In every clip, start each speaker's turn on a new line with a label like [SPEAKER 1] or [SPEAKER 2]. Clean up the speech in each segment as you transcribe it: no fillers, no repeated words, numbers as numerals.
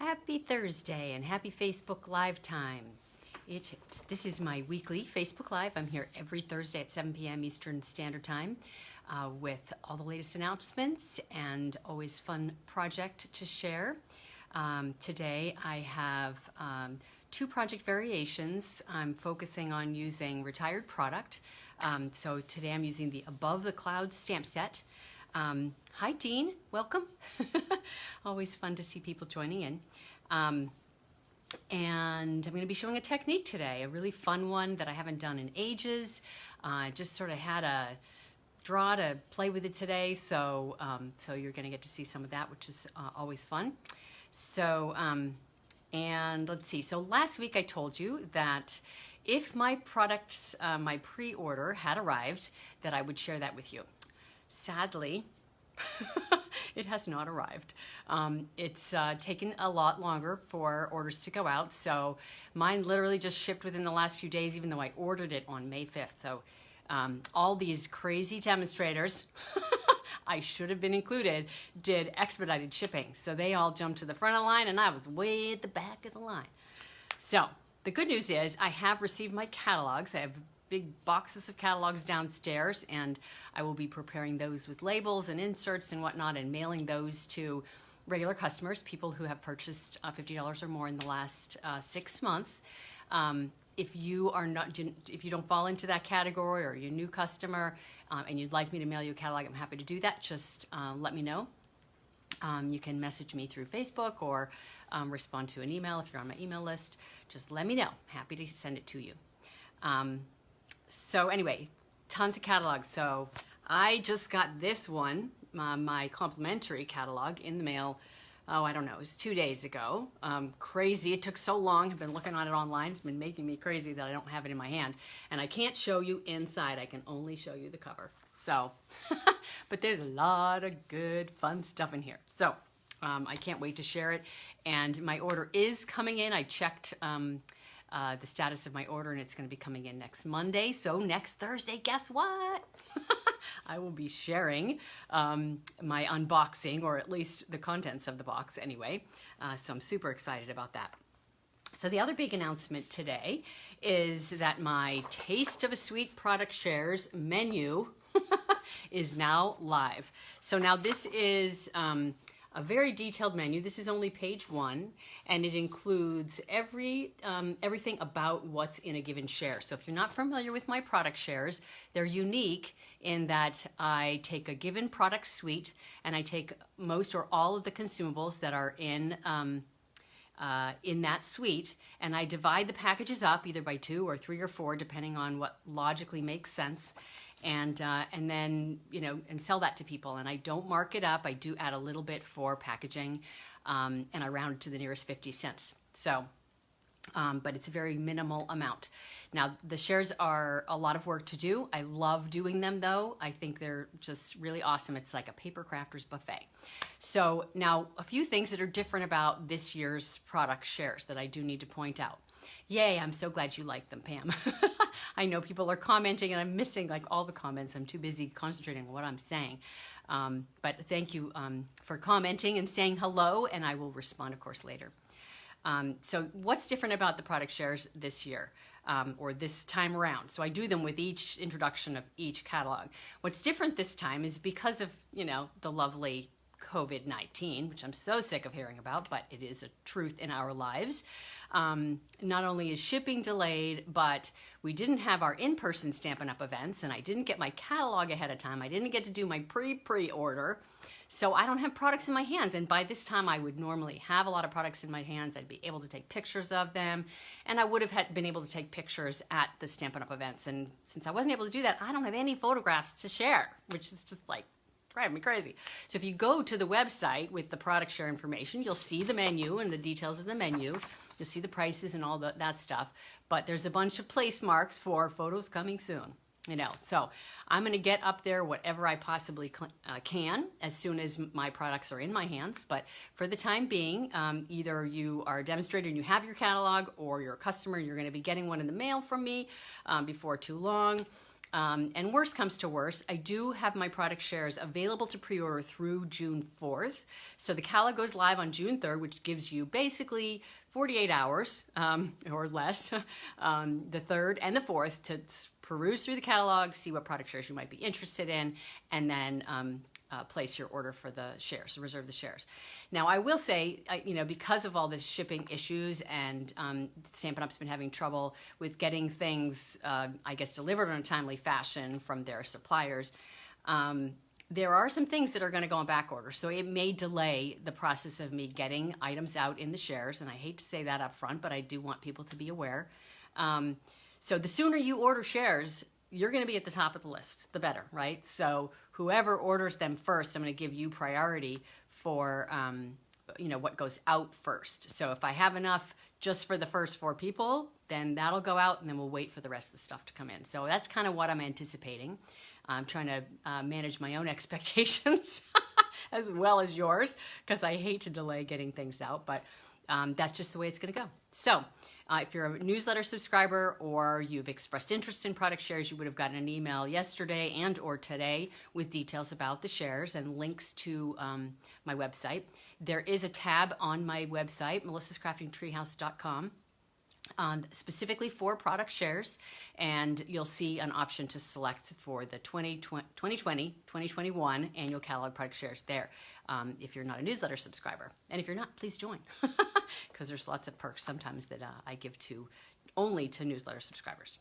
[SPEAKER 1] Happy Thursday and happy Facebook Live time. This is my weekly Facebook Live. I'm here every Thursday at 7 p.m. Eastern Standard Time with all the latest announcements and always fun project to share. Today I have two project variations. I'm focusing on using retired product. So today I'm using the Above the Clouds stamp set. Hi Dean, welcome. Always fun to see people joining in. And I'm going to be showing a technique today, a really fun one that I haven't done in ages. Just sort of had a draw to play with it today, so you're going to get to see some of that, which is always fun. So, and let's see. So last week I told you that if my products, my pre-order had arrived, that I would share that with you. Sadly, it has not arrived. It's taken a lot longer for orders to go out, so mine literally just shipped within the last few days, even though I ordered it on May 5th. So all these crazy demonstrators, I should have been included, did expedited shipping. So they all jumped to the front of the line, and I was way at the back of the line. So the good news is I have received my catalogs. I have big boxes of catalogs downstairs, and I will be preparing those with labels and inserts and whatnot and mailing those to regular customers, people who have purchased $50 or more in the last 6 months. If you don't fall into that category, or you're a new customer and you'd like me to mail you a catalog, I'm happy to do that. Just let me know. You can message me through Facebook or respond to an email if you're on my email list. Just let me know. Happy to send it to you. So anyway, tons of catalogs. So I just got this one, my complimentary catalog, in the mail. Oh, I don't know, it was 2 days ago. Crazy, it took so long. I've been looking on it online. It's been making me crazy that I don't have it in my hand. And I can't show you inside. I can only show you the cover. So, but there's a lot of good, fun stuff in here. So I can't wait to share it. And my order is coming in. I checked the status of my order, and it's going to be coming in next Monday. So next Thursday, guess what? I will be sharing my unboxing, or at least the contents of the box anyway. So I'm super excited about that. So the other big announcement today is that my Taste of a Sweet product shares menu is now live. So now this is a very detailed menu. This is only page 1, and it includes everything about what's in a given share. So if you're not familiar with my product shares, they're unique in that I take a given product suite and I take most or all of the consumables that are in that suite, and I divide the packages up either by 2 or 3 or 4, depending on what logically makes sense. And then, and sell that to people. And I don't mark it up. I do add a little bit for packaging, and I round it to the nearest 50 cents. So, but it's a very minimal amount. Now, the shares are a lot of work to do. I love doing them, though. I think they're just really awesome. It's like a paper crafter's buffet. So now, a few things that are different about this year's product shares that I do need to point out. Yay, I'm so glad you like them, Pam. I know people are commenting, and I'm missing like all the comments. I'm too busy concentrating on what I'm saying. But thank you for commenting and saying hello, and I will respond, of course, later. So what's different about the product shares this year, or this time around? So I do them with each introduction of each catalog. What's different this time is because of, the lovely COVID-19, which I'm so sick of hearing about, but it is a truth in our lives. Not only is shipping delayed, but we didn't have our in-person Stampin' Up! Events, and I didn't get my catalog ahead of time. I didn't get to do my pre-order, so I don't have products in my hands. And by this time, I would normally have a lot of products in my hands. I'd be able to take pictures of them, and I would have been able to take pictures at the Stampin' Up! Events. And since I wasn't able to do that, I don't have any photographs to share, which is just like driving me crazy. So if you go to the website with the product share information, you'll see the menu and the details of the menu. You'll see the prices and all that stuff. But there's a bunch of place marks for photos coming soon. So I'm going to get up there whatever I possibly can as soon as my products are in my hands. But for the time being, either you are a demonstrator and you have your catalog, or you're a customer and you're going to be getting one in the mail from me before too long. And worst comes to worst, I do have my product shares available to pre-order through June 4th. So the catalog goes live on June 3rd, which gives you basically 48 hours or less, the 3rd and the 4th, to peruse through the catalog, see what product shares you might be interested in, and then place your order for the shares, reserve the shares. Now, I will say, because of all this shipping issues and Stampin' Up's been having trouble with getting things, delivered in a timely fashion from their suppliers, there are some things that are going to go on back order. So it may delay the process of me getting items out in the shares. And I hate to say that up front, but I do want people to be aware. So the sooner you order shares, you're going to be at the top of the list, the better, right? So whoever orders them first, I'm going to give you priority for, what goes out first. So if I have enough just for the first 4 people, then that'll go out, and then we'll wait for the rest of the stuff to come in. So that's kind of what I'm anticipating. I'm trying to manage my own expectations as well as yours, because I hate to delay getting things out, but that's just the way it's going to go. So if you're a newsletter subscriber or you've expressed interest in product shares, you would have gotten an email yesterday and or today with details about the shares and links to my website. There is a tab on my website, melissascraftingtreehouse.com, specifically for product shares, and you'll see an option to select for the 2020-2021 annual catalog product shares there if you're not a newsletter subscriber. And if you're not, please join, because there's lots of perks sometimes that I give only to newsletter subscribers.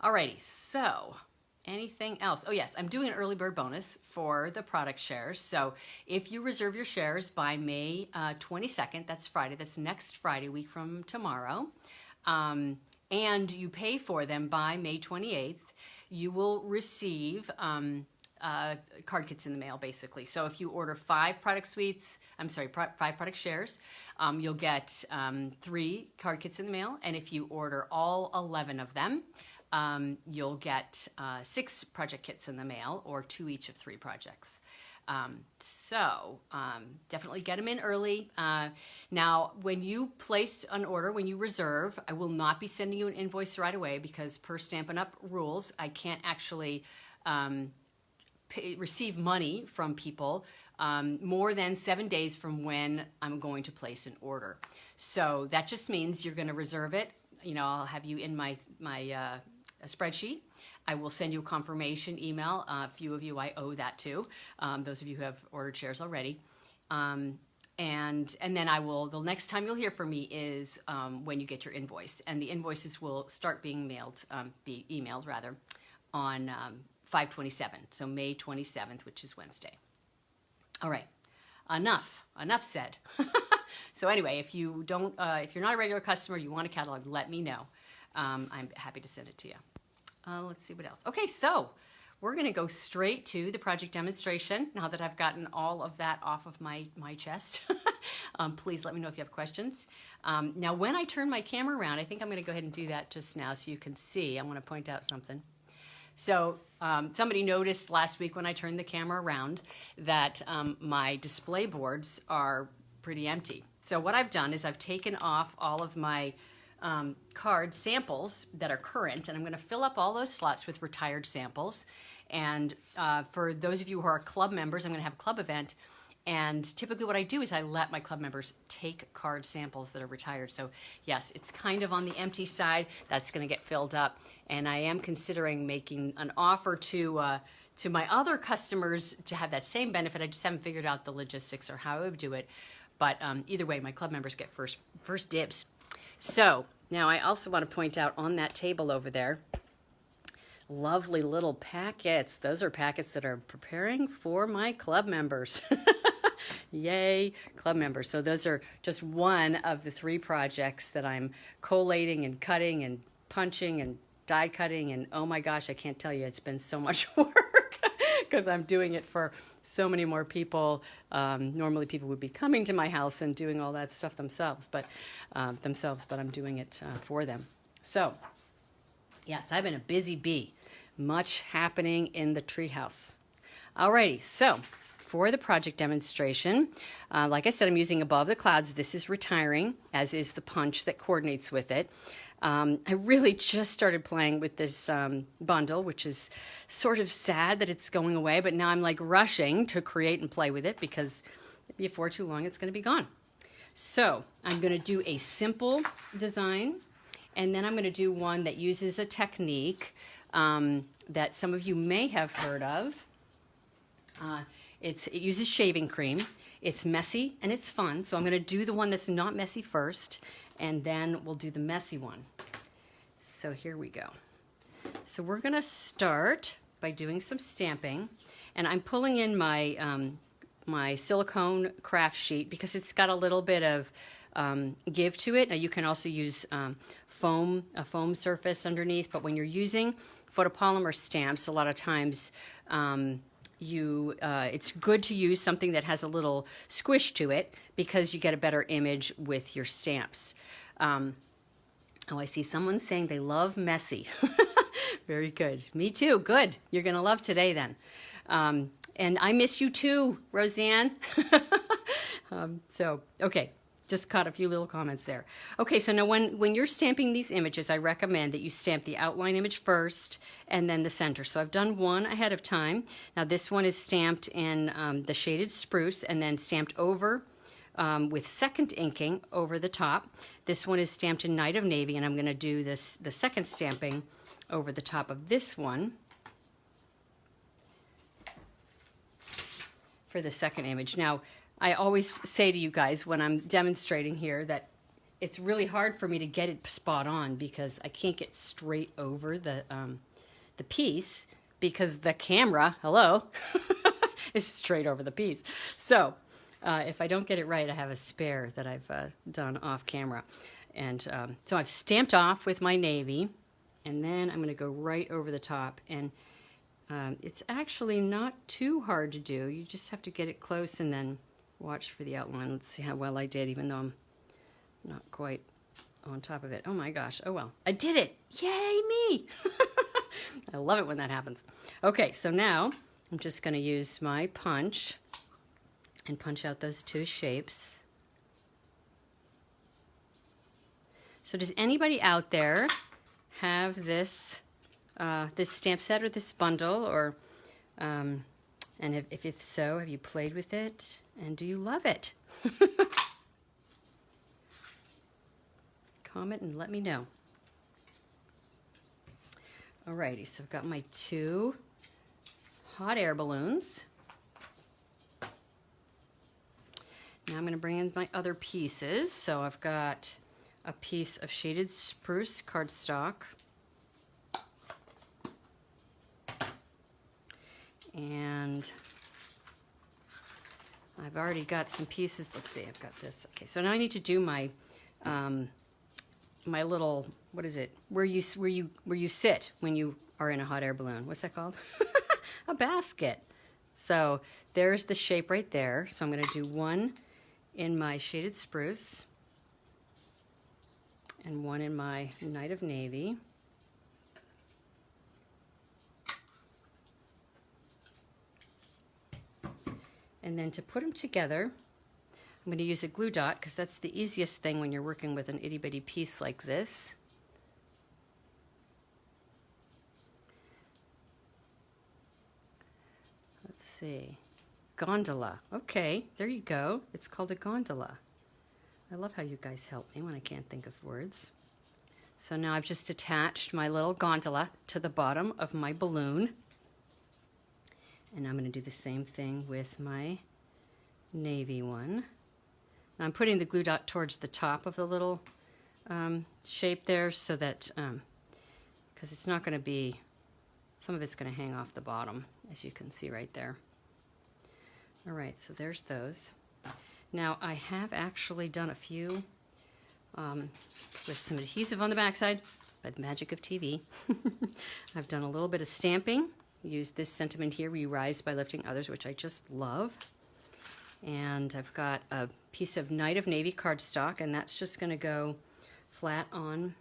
[SPEAKER 1] Alrighty, so anything else? Oh yes, I'm doing an early bird bonus for the product shares. So if you reserve your shares by May 22nd, that's Friday, that's next Friday, week from tomorrow, and you pay for them by May 28th, you will receive card kits in the mail, basically. So if you order 5 product shares, you'll get 3 card kits in the mail. And if you order all 11 of them, you'll get 6 project kits in the mail, or 2 each of 3 projects. Definitely get them in early. Now, when you place an order, when you reserve, I will not be sending you an invoice right away, because per Stampin' Up rules, I can't actually receive money from people more than 7 days from when I'm going to place an order. So that just means you're going to reserve it. I'll have you in my spreadsheet. I will send you a confirmation email. A few of you I owe that to, those of you who have ordered shares already. And then the next time you'll hear from me is when you get your invoice. And the invoices will start being emailed on 5/27, so May 27th, which is Wednesday. All right, enough said. So anyway, if you're not a regular customer, you want a catalog, let me know. I'm happy to send it to you. Let's see what else. Okay, so we're going to go straight to the project demonstration now that I've gotten all of that off of my chest. Please let me know if you have questions. Now, when I turn my camera around, I think I'm going to go ahead and do that just now so you can see. I want to point out something. So somebody noticed last week when I turned the camera around that my display boards are pretty empty. So what I've done is I've taken off all of my card samples that are current, and I'm going to fill up all those slots with retired samples. And for those of you who are club members, I'm going to have a club event, and typically what I do is I let my club members take card samples that are retired. So yes, it's kind of on the empty side. That's going to get filled up, and I am considering making an offer to my other customers to have that same benefit. I just haven't figured out the logistics or how I would do it, but either way, my club members get first dibs. So now I also want to point out on that table over there, lovely little packets. Those are packets that are preparing for my club members. Yay, club members. So those are just one of the 3 projects that I'm collating and cutting and punching and die cutting. And oh my gosh, I can't tell you, it's been so much work because I'm doing it for so many more people. Normally people would be coming to my house and doing all that stuff themselves, but I'm doing it for them. So yes, I've been a busy bee. Much happening in the treehouse. Alrighty, so for the project demonstration, like I said, I'm using Above the Clouds. This is retiring, as is the punch that coordinates with it. I really just started playing with this bundle, which is sort of sad that it's going away, but now I'm like rushing to create and play with it because before too long it's going to be gone. So I'm going to do a simple design, and then I'm going to do one that uses a technique that some of you may have heard of. It uses shaving cream. It's messy and it's fun, so I'm going to do the one that's not messy first, and then we'll do the messy one. So here we go. So we're going to start by doing some stamping, and I'm pulling in my my silicone craft sheet because it's got a little bit of give to it. Now you can also use a foam surface underneath, but when you're using photopolymer stamps, a lot of times it's good to use something that has a little squish to it because you get a better image with your stamps. Oh, I see someone saying they love messy. Very good. Me too. Good. You're going to love today then. And I miss you too, Roseanne. Okay. Just caught a few little comments there. Okay, so now when you're stamping these images, I recommend that you stamp the outline image first and then the center. So I've done one ahead of time. Now this one is stamped in the shaded spruce and then stamped over with second inking over the top. This one is stamped in Night of Navy, and I'm going to do the second stamping over the top of this one for the second image. Now, I always say to you guys when I'm demonstrating here that it's really hard for me to get it spot on because I can't get straight over the piece because the camera, hello, is straight over the piece. So if I don't get it right, I have a spare that I've done off camera. And so I've stamped off with my navy, and then I'm going to go right over the top. And it's actually not too hard to do. You just have to get it close and then watch for the outline. Let's see how well I did, even though I'm not quite on top of it. Oh my gosh. Oh well. I did it. Yay me. I love it when that happens. Okay, so now I'm just going to use my punch and punch out those two shapes. So does anybody out there have this this stamp set or this bundle, or and if so, have you played with it, and do you love it? Comment and let me know. Alrighty, so I've got my two hot air balloons. Now I'm going to bring in my other pieces. So I've got a piece of shaded spruce cardstock. And I've already got some pieces. Let's see, I've got this. Okay, so now I need to do my my little, what is it? Where you sit when you are in a hot air balloon. What's that called? A basket. So there's the shape right there. So I'm going to do one in my shaded spruce and one in my Night of Navy. And then to put them together, I'm going to use a glue dot because that's the easiest thing when you're working with an itty-bitty piece like this. Let's see. Gondola. Okay, there you go. It's called a gondola. I love how you guys help me when I can't think of words. So now I've just attached my little gondola to the bottom of my balloon. And I'm going to do the same thing with my navy one. Now I'm putting the glue dot towards the top of the little shape there so that, because it's not going to be, some of it's going to hang off the bottom, as you can see right there. All right, so there's those. Now I have actually done a few with some adhesive on the backside, by the magic of TV. I've done a little bit of stamping. Use this sentiment here, we rise by lifting others, which I just love. And I've got a piece of Night of Navy cardstock, and that's just going to go flat on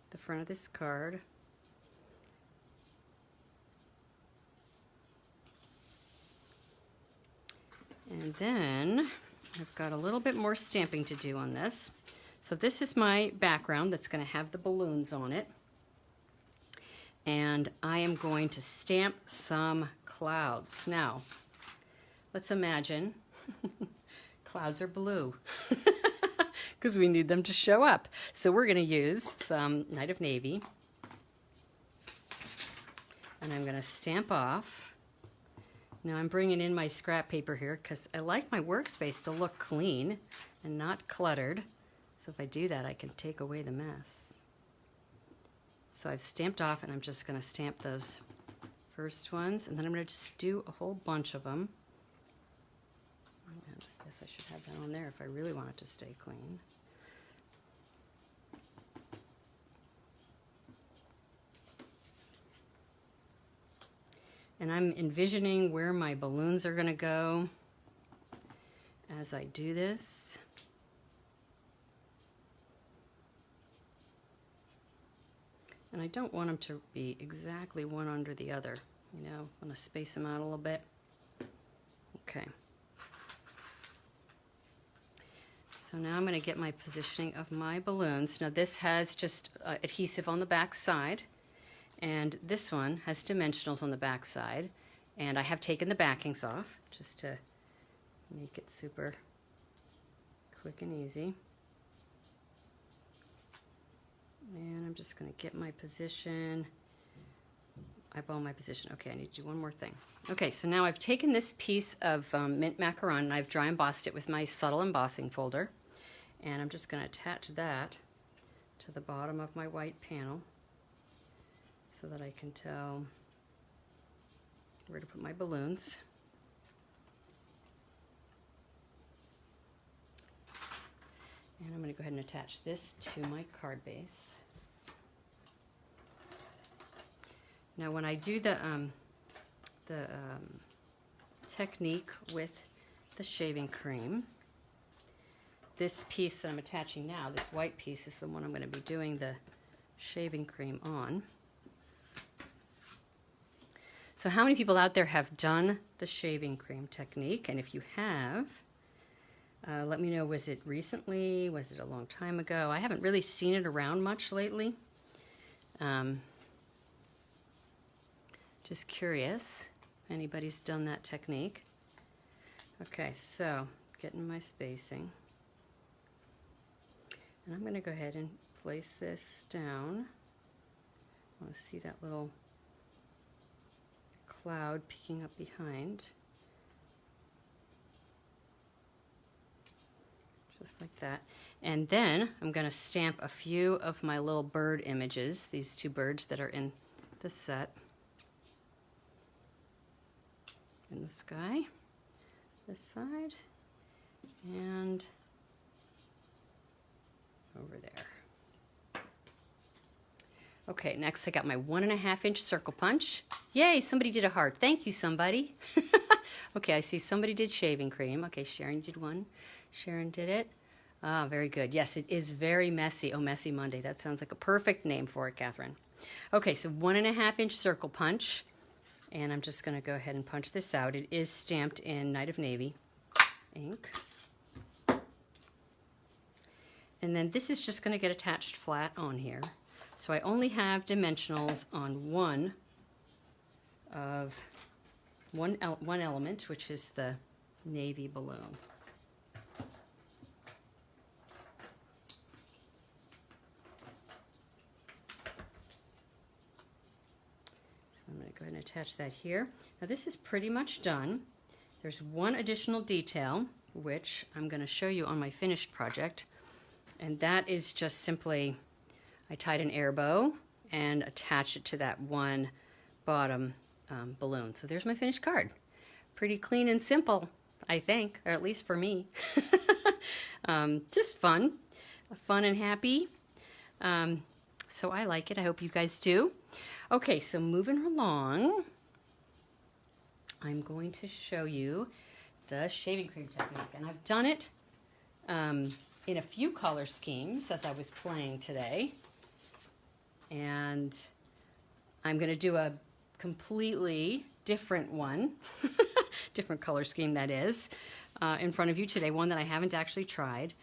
[SPEAKER 1] the front of this card. And then I've got a little bit more stamping to do on this. So this is my background that's going to have the balloons on it. And I am going to stamp some clouds. Now, let's imagine clouds are blue because we need them to show up. So we're going to use some Night of Navy. And I'm going to stamp off. Now I'm bringing in my scrap paper here because I like my workspace to look clean and not cluttered. So if I do that, I can take away the mess. So I've stamped off, and I'm just going to stamp those first ones, and then I'm going to just do a whole bunch of them. And I guess I should have that on there if I really want it to stay clean. And I'm envisioning where my balloons are going to go as I do this. And I don't want them to be exactly one under the other. You know, I want to space them out a little bit. Okay. So now I'm going to get my positioning of my balloons. Now this has just adhesive on the back side, and this one has dimensionals on the back side. And I have taken the backings off just to make it super quick and easy. And I'm just going to get my position, eyeball my position. Okay, I need to do one more thing. Okay, so now I've taken this piece of mint macaron and I've dry embossed it with my subtle embossing folder. And I'm just going to attach that to the bottom of my white panel so that I can tell where to put my balloons. And I'm going to go ahead and attach this to my card base. Now when I do the technique with the shaving cream, this piece that I'm attaching now, this white piece, is the one I'm going to be doing the shaving cream on. So how many people out there have done the shaving cream technique? And if you have, let me know, was it recently? Was it a long time ago? I haven't really seen it around much lately. Just curious if anybody's done that technique. Okay, so getting my spacing. And I'm going to go ahead and place this down. I want to see that little cloud peeking up behind. Just like that. And then I'm going to stamp a few of my little bird images, these two birds that are in the set, in the sky, this side, and over there. Okay, next I got my 1.5 inch circle punch. Yay, somebody did a heart. Thank you, somebody. Okay, I see somebody did shaving cream. Okay, Sharon did one. Sharon did it. Ah, very good. Yes, it is very messy. Oh, Messy Monday. That sounds like a perfect name for it, Catherine. Okay, so 1.5 inch circle punch. And I'm just going to go ahead and punch this out. It is stamped in Night of Navy ink. And then this is just going to get attached flat on here. So I only have dimensionals on one element, which is the navy balloon. I'm going to go ahead and attach that here. Now this is pretty much done. There's one additional detail, which I'm going to show you on my finished project. And that is just simply, I tied an air bow and attached it to that one bottom balloon. So there's my finished card. Pretty clean and simple, I think, or at least for me. Just fun and happy. So I like it. I hope you guys do. Okay, so moving along, I'm going to show you the shaving cream technique. And I've done it in a few color schemes as I was playing today. And I'm going to do a completely different one, different color scheme that is, in front of you today, one that I haven't actually tried.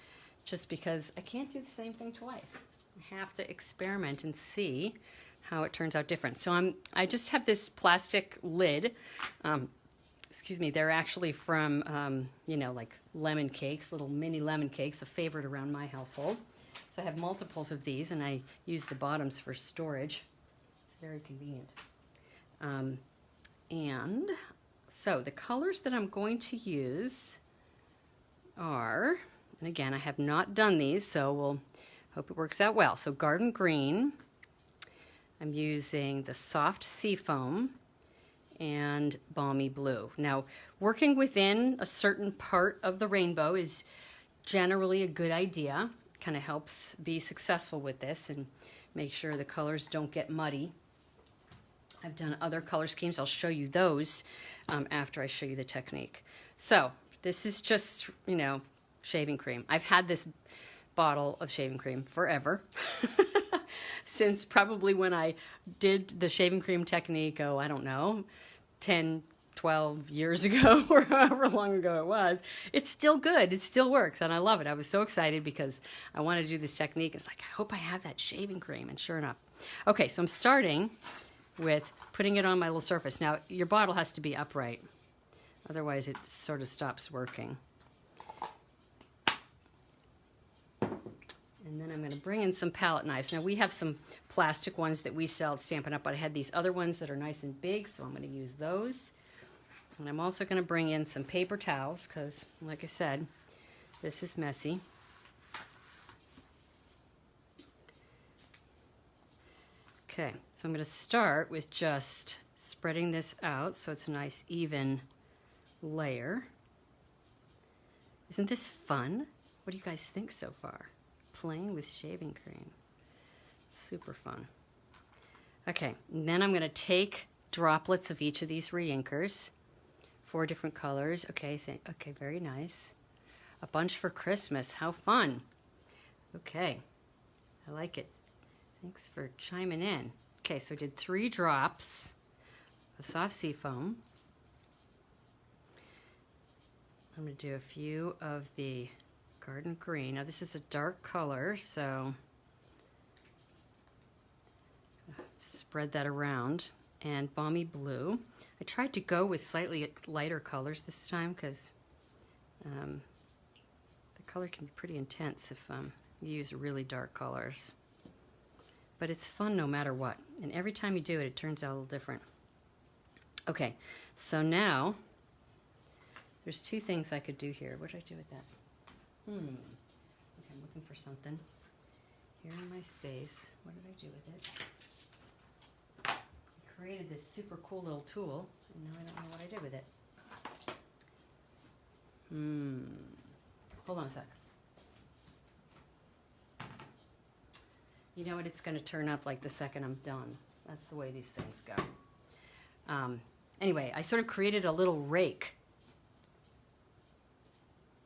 [SPEAKER 1] just because I can't do the same thing twice. I have to experiment and see how it turns out different. So I just have this plastic lid. Excuse me, they're actually from, you know, like lemon cakes, little mini lemon cakes, a favorite around my household. So I have multiples of these, and I use the bottoms for storage. It's very convenient. And so the colors that I'm going to use are, and again, I have not done these, so we'll hope it works out well. So garden green, I'm using the soft seafoam, and balmy blue. Now, working within a certain part of the rainbow is generally a good idea. Kind of helps be successful with this and make sure the colors don't get muddy. I've done other color schemes. I'll show you those after I show you the technique. So this is just, you know, shaving cream. I've had this bottle of shaving cream forever. Since probably when I did the shaving cream technique, oh, I don't know, 10, 12 years ago or however long ago it was. It's still good. It still works, and I love it. I was so excited because I wanted to do this technique. It's like, I hope I have that shaving cream, and sure enough. Okay, so I'm starting with putting it on my little surface. Now, your bottle has to be upright. Otherwise, it sort of stops working. And then I'm going to bring in some palette knives. Now, we have some plastic ones that we sell at Stampin' Up, but I had these other ones that are nice and big, so I'm going to use those. And I'm also going to bring in some paper towels because, like I said, this is messy. Okay, so I'm going to start with just spreading this out so it's a nice even layer. Isn't this fun? What do you guys think so far? Playing with shaving cream. Super fun. Okay, and then I'm going to take droplets of each of these reinkers. 4 different colors. Okay, okay, very nice. A bunch for Christmas. How fun. Okay, I like it. Thanks for chiming in. Okay, so I did 3 drops of soft seafoam. I'm going to do a few of the garden green. Now this is a dark color, so spread that around. And balmy blue. I tried to go with slightly lighter colors this time because the color can be pretty intense if you use really dark colors. But it's fun no matter what. And every time you do it, it turns out a little different. Okay, so now there's 2 things I could do here. What did I do with that? Okay, I'm looking for something. Here in my space, what did I do with it? I created this super cool little tool, and now I don't know what I did with it. Hold on a sec. You know what? It's going to turn up like the second I'm done. That's the way these things go. Anyway, I sort of created a little rake.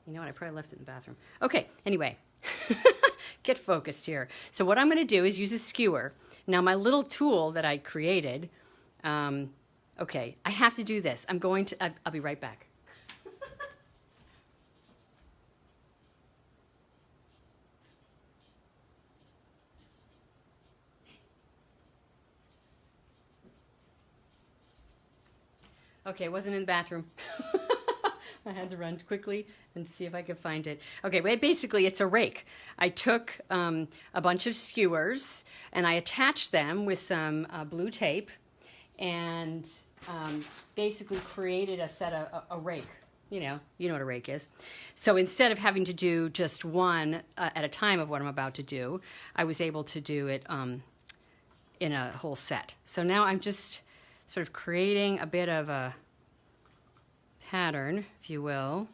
[SPEAKER 1] You know what? I probably left it in the bathroom. Okay, anyway. Get focused here. So what I'm going to do is use a skewer. Now, my little tool that I created, okay, I have to do this. I'll be right back. Okay, it wasn't in the bathroom. I had to run quickly and see if I could find it. Okay, but basically it's a rake. I took a bunch of skewers and I attached them with some blue tape and basically created a rake. You know what a rake is. So instead of having to do just one at a time of what I'm about to do, I was able to do it in a whole set. So now I'm just sort of creating a bit of a pattern, if you will.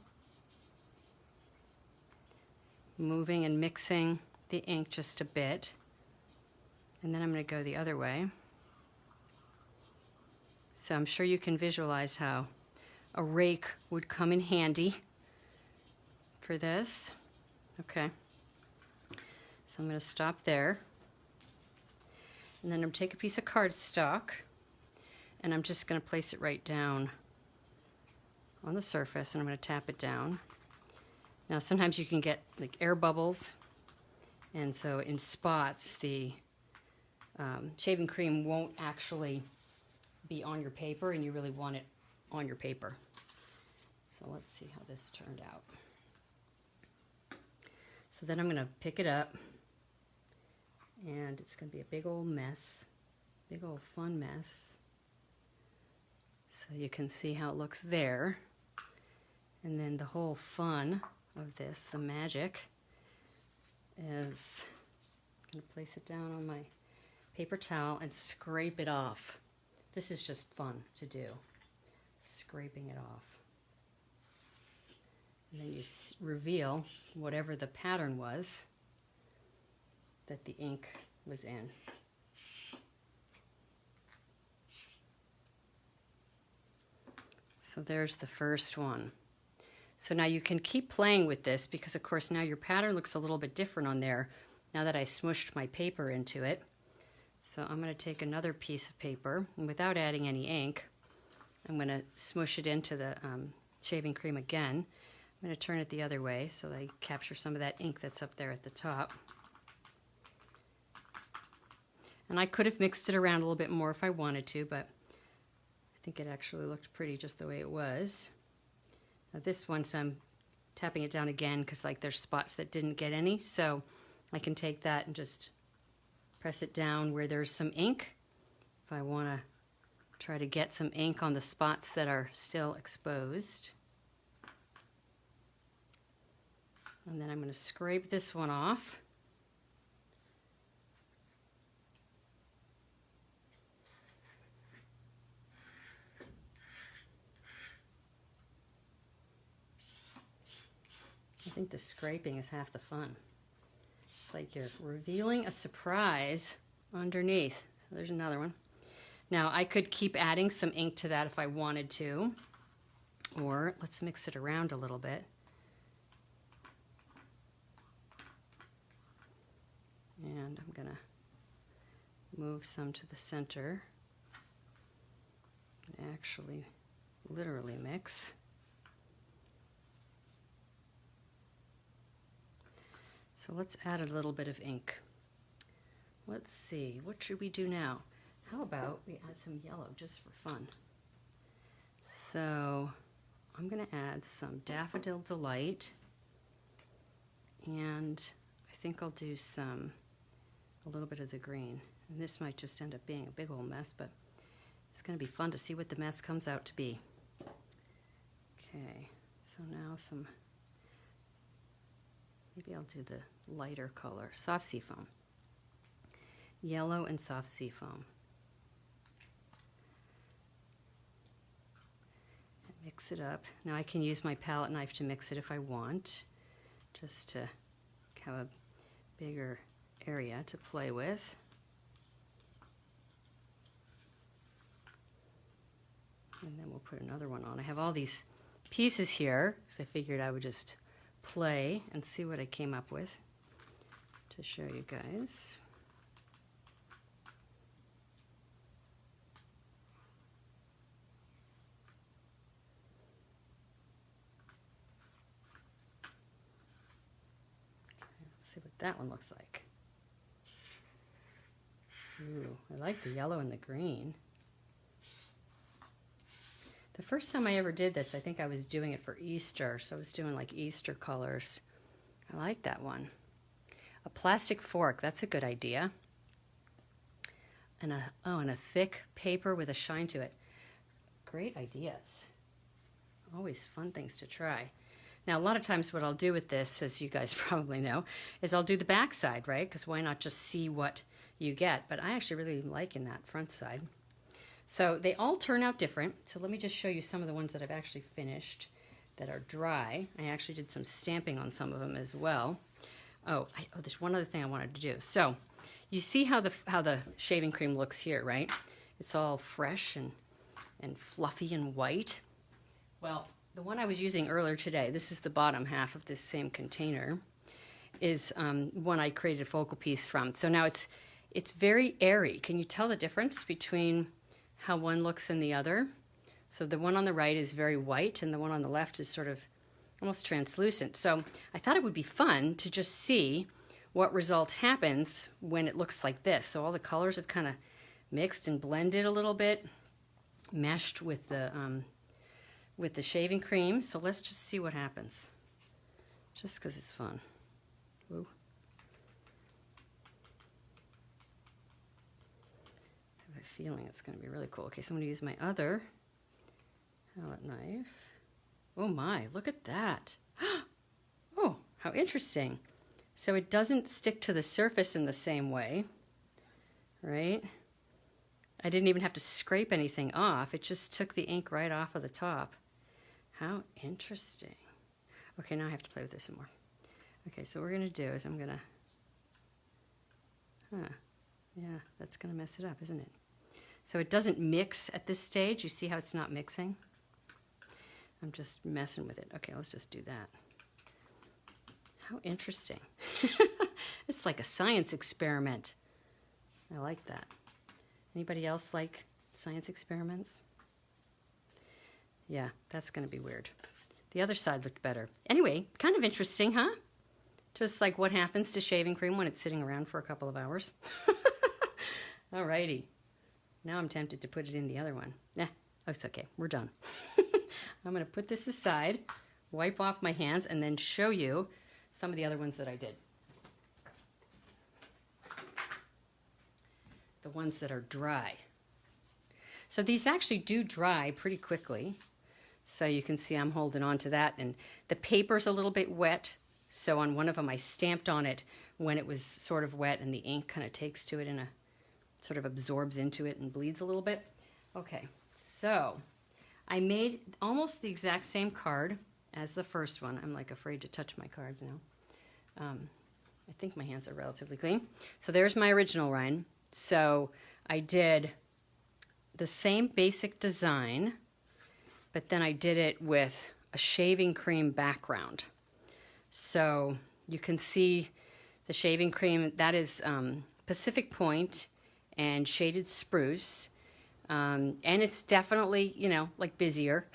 [SPEAKER 1] Moving and mixing the ink just a bit. And then I'm going to go the other way. So I'm sure you can visualize how a rake would come in handy for this. Okay. So I'm going to stop there. And then I'm going to take a piece of cardstock and I'm just going to place it right down on the surface, and I'm going to tap it down. Now sometimes you can get like air bubbles, and so in spots the shaving cream won't actually be on your paper, and you really want it on your paper. So let's see how this turned out. So then I'm going to pick it up, and it's going to be a big old mess, big old fun mess. So you can see how it looks there. And then the whole fun of this, the magic, is I'm going to place it down on my paper towel and scrape it off. This is just fun to do, scraping it off. And then you reveal whatever the pattern was that the ink was in. So there's the first one. So now you can keep playing with this because of course now your pattern looks a little bit different on there now that I smushed my paper into it. So I'm going to take another piece of paper, and without adding any ink, I'm going to smush it into the shaving cream again. I'm going to turn it the other way so that I capture some of that ink that's up there at the top. And I could have mixed it around a little bit more if I wanted to, but I think it actually looked pretty just the way it was. Now this one, so I'm tapping it down again because like there's spots that didn't get any, so I can take that and just press it down where there's some ink if I want to try to get some ink on the spots that are still exposed. And then I'm going to scrape this one off. I think the scraping is half the fun. It's like you're revealing a surprise underneath. So there's another one. Now I could keep adding some ink to that if I wanted to, or let's mix it around a little bit. And I'm going to move some to the center and actually literally mix. So let's add a little bit of ink. Let's see, what should we do now? How about we add some yellow just for fun? So I'm going to add some Daffodil Delight, and I think I'll do a little bit of the green. And this might just end up being a big old mess, but it's going to be fun to see what the mess comes out to be. Okay, so now maybe I'll do the lighter color, soft seafoam. Yellow and soft seafoam. Mix it up. Now I can use my palette knife to mix it if I want, just to have a bigger area to play with. And then we'll put another one on. I have all these pieces here because I figured I would just play and see what I came up with to show you guys. Let's see what that one looks like. Ooh, I like the yellow and the green. The first time I ever did this, I think I was doing it for Easter, so I was doing like Easter colors. I like that one. A plastic fork, that's a good idea. And a thick paper with a shine to it. Great ideas. Always fun things to try. Now, a lot of times what I'll do with this, as you guys probably know, is I'll do the back side, right? Because why not just see what you get? But I actually really like in that front side. So they all turn out different. So let me just show you some of the ones that I've actually finished that are dry. I actually did some stamping on some of them as well. Oh, there's one other thing I wanted to do. So you see how the shaving cream looks here, right? It's all fresh and fluffy and white. Well, the one I was using earlier today, this is the bottom half of this same container, is one I created a focal piece from. So now it's very airy. Can you tell the difference between how one looks and the other? So the one on the right is very white, and the one on the left is sort of almost translucent. So I thought it would be fun to just see what result happens when it looks like this. So all the colors have kind of mixed and blended a little bit, meshed with the shaving cream. So let's just see what happens, just because it's fun. Woo. I have a feeling it's going to be really cool. Okay, so I'm going to use my other palette knife. Oh my, look at that. Oh, how interesting. So it doesn't stick to the surface in the same way, right? I didn't even have to scrape anything off. It just took the ink right off of the top. How interesting. Okay, now I have to play with this some more. Okay, so what we're gonna do is I'm gonna, yeah, that's gonna mess it up, isn't it? So it doesn't mix at this stage. You see how it's not mixing? I'm just messing with it. Okay, let's just do that. How interesting. It's like a science experiment. I like that. Anybody else like science experiments? Yeah, that's going to be weird. The other side looked better. Anyway, kind of interesting, huh? Just like what happens to shaving cream when it's sitting around for a couple of hours. Alrighty. Now I'm tempted to put it in the other one. Oh, it's okay. We're done. I'm going to put this aside, wipe off my hands, and then show you some of the other ones that I did. The ones that are dry. So these actually do dry pretty quickly. So you can see I'm holding on to that, and the paper's a little bit wet. So on one of them I stamped on it when it was sort of wet, and the ink kind of takes to it and sort of absorbs into it and bleeds a little bit. Okay, so I made almost the exact same card as the first one. I'm like afraid to touch my cards now. I think my hands are relatively clean. So there's my original Rhine. So I did the same basic design, but then I did it with a shaving cream background. So you can see the shaving cream, that is Pacific Point and shaded spruce. And it's definitely, you know, like busier,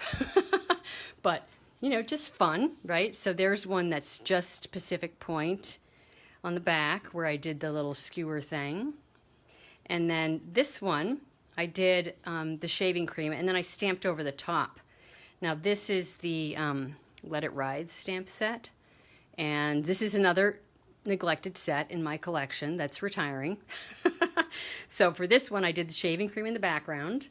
[SPEAKER 1] but, you know, just fun, right? So there's one that's just Pacific Point on the back where I did the little skewer thing. And then this one, I did the shaving cream, and then I stamped over the top. Now this is the Let It Ride stamp set, and this is another neglected set in my collection that's retiring. So for this one, I did the shaving cream in the background,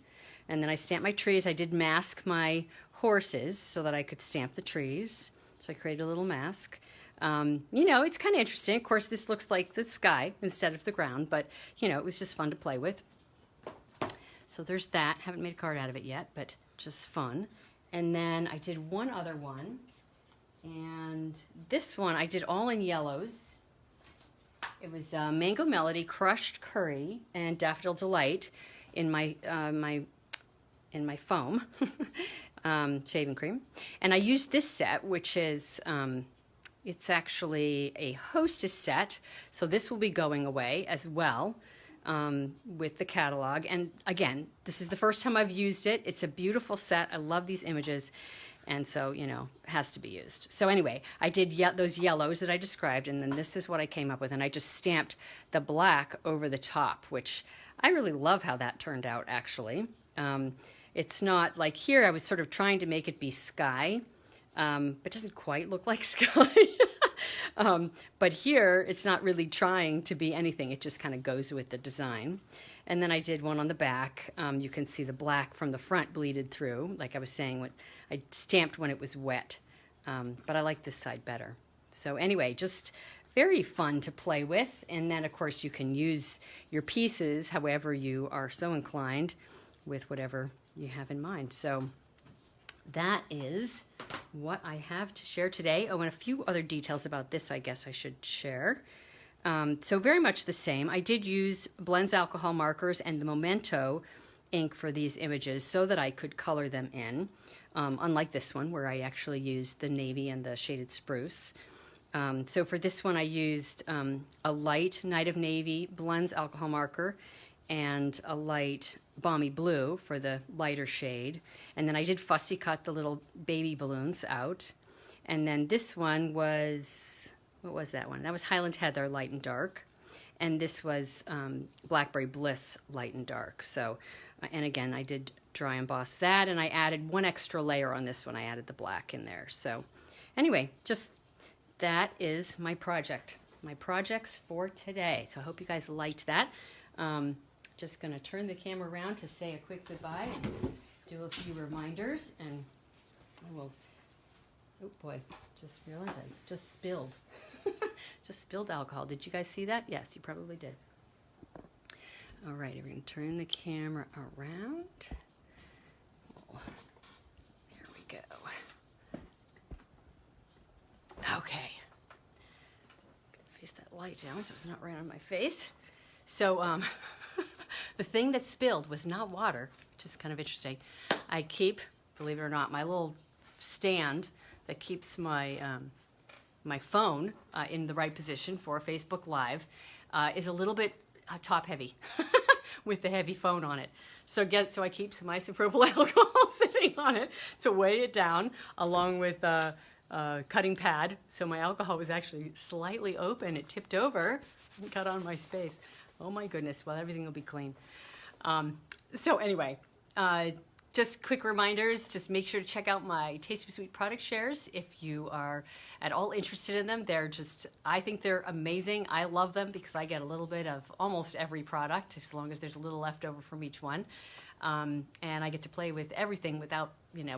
[SPEAKER 1] and then I stamped my trees. I did mask my horses so that I could stamp the trees. So I created a little mask. You know, it's kind of interesting. Of course, this looks like the sky instead of the ground, but, you know, it was just fun to play with. So there's that. Haven't made a card out of it yet, but just fun. And then I did one other one, and this one I did all in yellows. It was Mango Melody, Crushed Curry, and Daffodil Delight in my foam shaving cream. And I used this set, which is, it's actually a Hostess set, so this will be going away as well with the catalog. And again, this is the first time I've used it. It's a beautiful set. I love these images. And so, you know, it has to be used. So anyway, I did those yellows that I described, and then this is what I came up with. And I just stamped the black over the top, which I really love how that turned out, actually. It's not like here I was sort of trying to make it be sky, but it doesn't quite look like sky. But here it's not really trying to be anything. It just kind of goes with the design. And then I did one on the back. You can see the black from the front bleeded through, like I was saying, what I stamped when it was wet. But I like this side better. So anyway, just very fun to play with. And then, of course, you can use your pieces however you are so inclined with whatever you have in mind. So that is what I have to share today. Oh, and a few other details about this I guess I should share. So very much the same. I did use Blends alcohol markers and the Memento ink for these images so that I could color them in, unlike this one where I actually used the navy and the shaded spruce. So for this one I used a light Night of Navy Blends alcohol marker and a light Balmy Blue for the lighter shade. And then I did fussy cut the little baby balloons out. And then this one was, what was that one? That was Highland Heather Light and Dark. And this was Blackberry Bliss Light and Dark. So, and again, I did dry emboss that, and I added one extra layer on this one. I added the black in there. So anyway, just that is my project. My projects for today. So I hope you guys liked that. Just going to turn the camera around to say a quick goodbye and do a few reminders, and I will, oh boy, just realized I just spilled. Just spilled alcohol. Did you guys see that? Yes, you probably did. All right, we're going to turn the camera around. Oh, here we go. Okay. Face that light down so it's not right on my face. So the thing that spilled was not water, which is kind of interesting. I keep, believe it or not, my little stand that keeps my my phone in the right position for a Facebook Live is a little bit top heavy with the heavy phone on it. So I keep some isopropyl alcohol sitting on it to weight it down, along with cutting pad. So my alcohol was actually slightly open. It tipped over and cut on my space. Oh my goodness. Well, everything will be clean. So anyway, just quick reminders, just make sure to check out my Tasty Sweet product shares if you are at all interested in them. They're just, I think they're amazing. I love them because I get a little bit of almost every product, as long as there's a little left over from each one. And I get to play with everything without,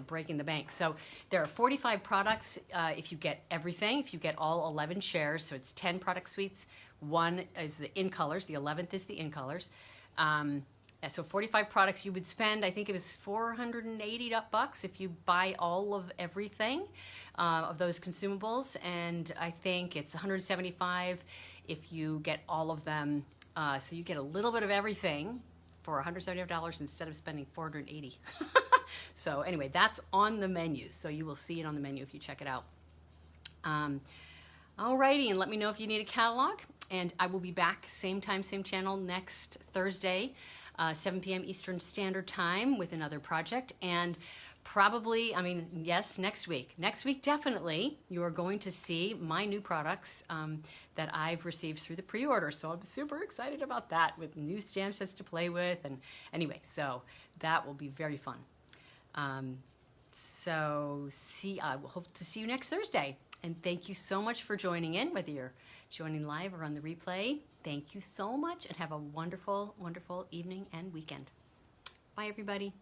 [SPEAKER 1] breaking the bank. So there are 45 products if you get everything, if you get all 11 shares. So it's 10 product suites. One is the in colors. The 11th is the in colors. So 45 products, you would spend, I think it was $480 if you buy all of everything of those consumables, and I think it's $175 if you get all of them. So you get a little bit of everything for $175 instead of spending $480. So anyway, that's on the menu. So you will see it on the menu if you check it out. Alrighty, and let me know if you need a catalog. And I will be back same time, same channel next Thursday. 7 p.m. Eastern Standard Time with another project, and probably, yes, next week. Next week, definitely, you are going to see my new products that I've received through the pre-order, so I'm super excited about that, with new stamp sets to play with, and anyway, so that will be very fun. I will hope to see you next Thursday, and thank you so much for joining in, whether you're joining live or on the replay. Thank you so much, and have a wonderful, wonderful evening and weekend. Bye, everybody.